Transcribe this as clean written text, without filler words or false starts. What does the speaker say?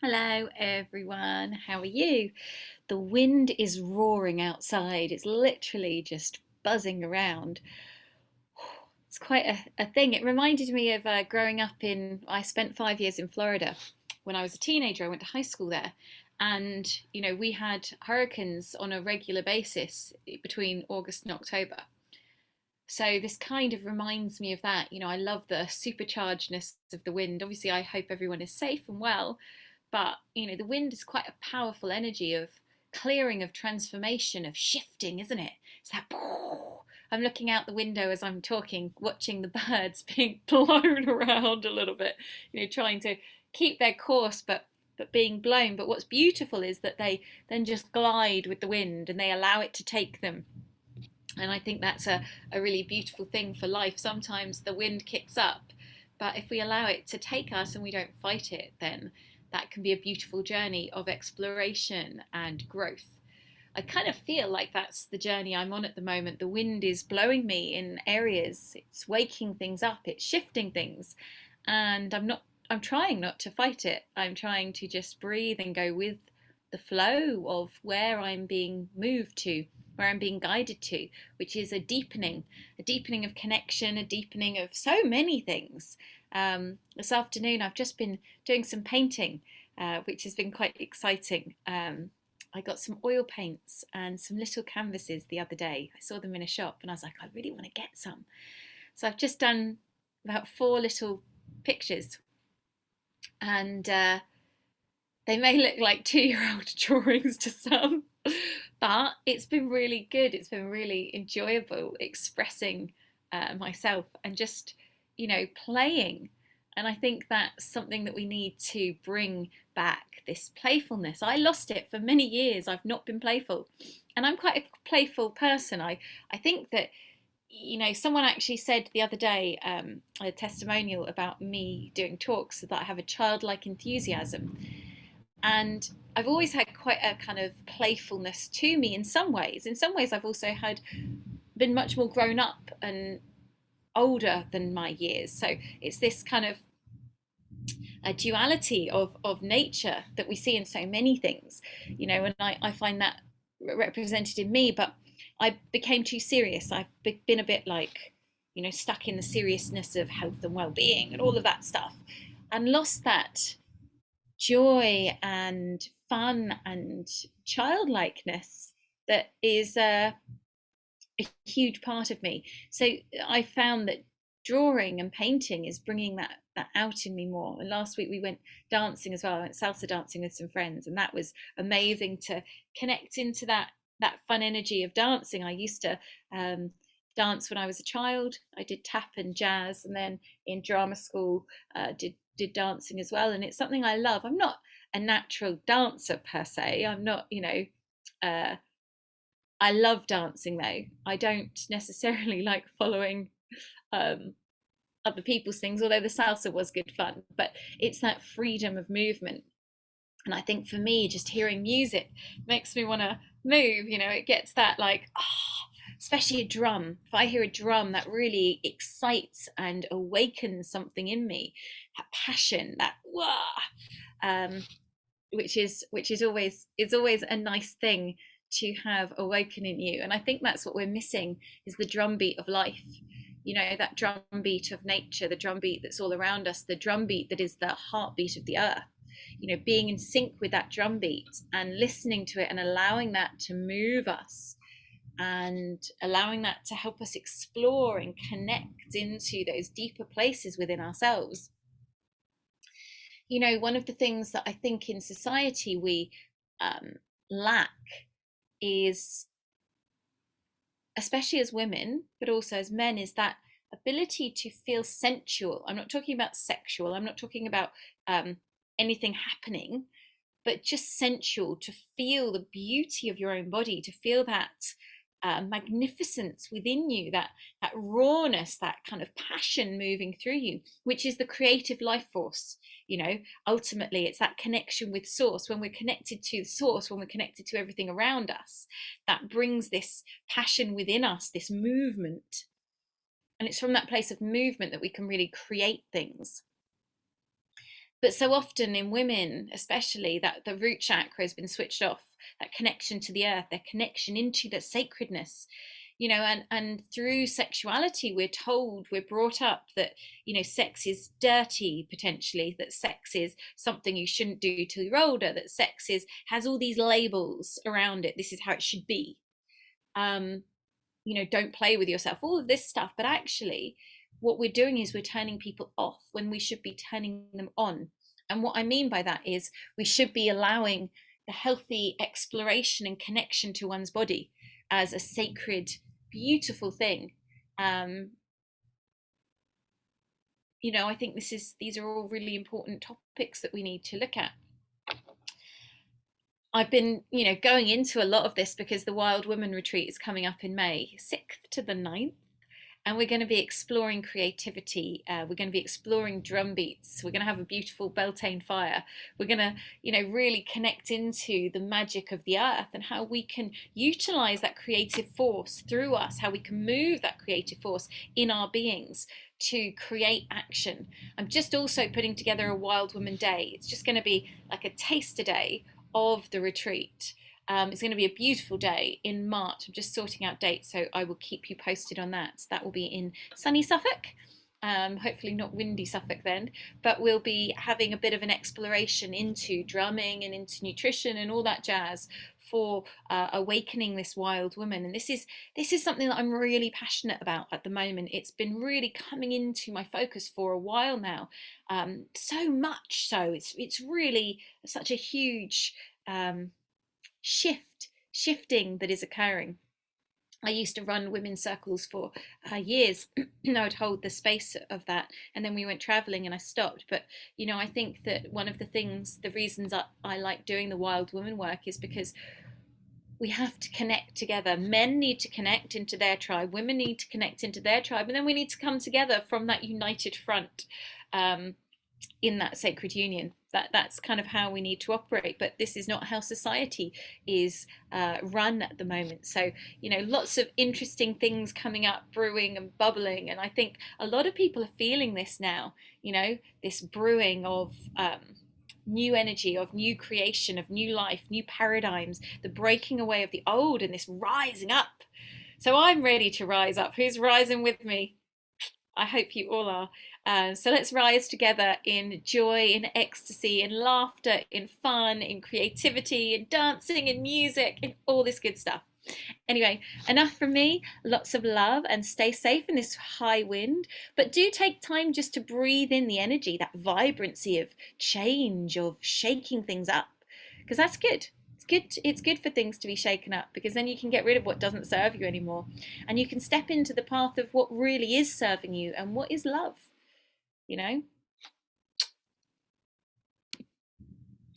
Hello everyone, how are you? The wind is roaring outside, it's literally just buzzing around. It's quite a thing. It reminded me of growing up I spent 5 years in Florida. When I was a teenager, I went to high school there. And, we had hurricanes on a regular basis between August and October. So this kind of reminds me of that. I love the superchargedness of the wind. Obviously, I hope everyone is safe and well, but the wind is quite a powerful energy of clearing, of transformation, of shifting, isn't it? It's that. I'm looking out the window as I'm talking, watching the birds being blown around a little bit, trying to keep their course, but being blown. But what's beautiful is that they then just glide with the wind and they allow it to take them. And I think that's a really beautiful thing for life. Sometimes the wind kicks up, but if we allow it to take us and we don't fight it, then that can be a beautiful journey of exploration and growth. I kind of feel like that's the journey I'm on at the moment. The wind is blowing me in areas, it's waking things up, it's shifting things, and I'm trying not to fight it. I'm trying to just breathe and go with the flow of where I'm being moved to, where I'm being guided to, which is a deepening of connection, a deepening of so many things. This afternoon, I've just been doing some painting, which has been quite exciting. I got some oil paints and some little canvases the other day. I saw them in a shop and I was like, I really want to get some. So I've just done about four little pictures, and they may look like 2-year-old drawings to some, but it's been really good. It's been really enjoyable expressing myself and just, playing. And I think that's something that we need to bring back, this playfulness. I lost it for many years. I've not been playful. And I'm quite a playful person. I think that, someone actually said the other day, a testimonial about me doing talks, that I have a childlike enthusiasm. And I've always had quite a kind of playfulness to me in some ways. In some ways, I've also been much more grown up and older than my years. So it's this kind of a duality of nature that we see in so many things, and I find that represented in me. But I became too serious. I've been a bit like, stuck in the seriousness of health and well-being and all of that stuff, and lost that joy and fun and childlikeness that is a huge part of me. So I found that drawing and painting is bringing that out in me more. And last week we went dancing as well. I went salsa dancing with some friends, and that was amazing to connect into that fun energy of dancing. I used to dance when I was a child. I did tap and jazz, and then in drama school did dancing as well. And it's something I love. I'm not a natural dancer per se. I'm not, uh, I love dancing though. I don't necessarily like following um, other people's things, although the salsa was good fun. But it's that freedom of movement. And I think for me, just hearing music makes me want to move. It gets that like, especially a drum. If I hear a drum, that really excites and awakens something in me, that passion, that wah, um, which is always a nice thing to have awoken in you. And I think that's what we're missing, is the drumbeat of life. That drumbeat of nature, the drumbeat that's all around us, the drumbeat that is the heartbeat of the earth. Being in sync with that drumbeat and listening to it and allowing that to move us, and allowing that to help us explore and connect into those deeper places within ourselves. One of the things that I think in society we lack is, especially as women, but also as men, is that ability to feel sensual. I'm not talking about sexual, I'm not talking about anything happening, but just sensual, to feel the beauty of your own body, to feel that magnificence within you, that rawness, that kind of passion moving through you, which is the creative life force. Ultimately, it's that connection with source. When we're connected to the source, when we're connected to everything around us, that brings this passion within us, this movement. And it's from that place of movement that we can really create things. But so often in women, especially, that the root chakra has been switched off, that connection to the earth, their connection into the sacredness, and through sexuality, we're told, we're brought up that, sex is dirty, potentially, that sex is something you shouldn't do till you're older, that sex is has all these labels around it. This is how it should be. Um, don't play with yourself, all of this stuff. But actually, what we're doing is we're turning people off when we should be turning them on. And what I mean by that is we should be allowing the healthy exploration and connection to one's body as a sacred, beautiful thing. Um, I think these are all really important topics that we need to look at. I've been, going into a lot of this because the Wild Women Retreat is coming up in May 6th to the 9th. And we're going to be exploring creativity. We're going to be exploring drum beats. We're going to have a beautiful Beltane fire. We're going to, really connect into the magic of the earth and how we can utilize that creative force through us, how we can move that creative force in our beings to create action. I'm just also putting together a Wild Woman Day. It's just going to be like a taster day of the retreat. It's going to be a beautiful day in March. I'm just sorting out dates, so I will keep you posted on that. So that will be in sunny Suffolk. Hopefully not windy Suffolk then, but we'll be having a bit of an exploration into drumming and into nutrition and all that jazz for awakening this wild woman. And this is something that I'm really passionate about at the moment. It's been really coming into my focus for a while now, so much so it's really such a huge shifting that is occurring. I used to run women's circles for years. I would hold the space of that, and then we went traveling and I stopped. But I think that one of the reasons I like doing the wild woman work is because we have to connect together. Men need to connect into their tribe, women need to connect into their tribe, and then we need to come together from that united front. In that sacred union, that's kind of how we need to operate. But this is not how society is run at the moment. So lots of interesting things coming up, brewing and bubbling, and I think a lot of people are feeling this now. This brewing of new energy, of new creation, of new life, new paradigms, the breaking away of the old, and this rising up. So I'm ready to rise up. Who's rising with me? I hope you all are. So let's rise together in joy, in ecstasy, in laughter, in fun, in creativity, in dancing, in music, in all this good stuff. Anyway, enough from me. Lots of love, and stay safe in this high wind. But do take time just to breathe in the energy, that vibrancy of change, of shaking things up, because that's good. It's good for things to be shaken up, because then you can get rid of what doesn't serve you anymore, and you can step into the path of what really is serving you and what is love.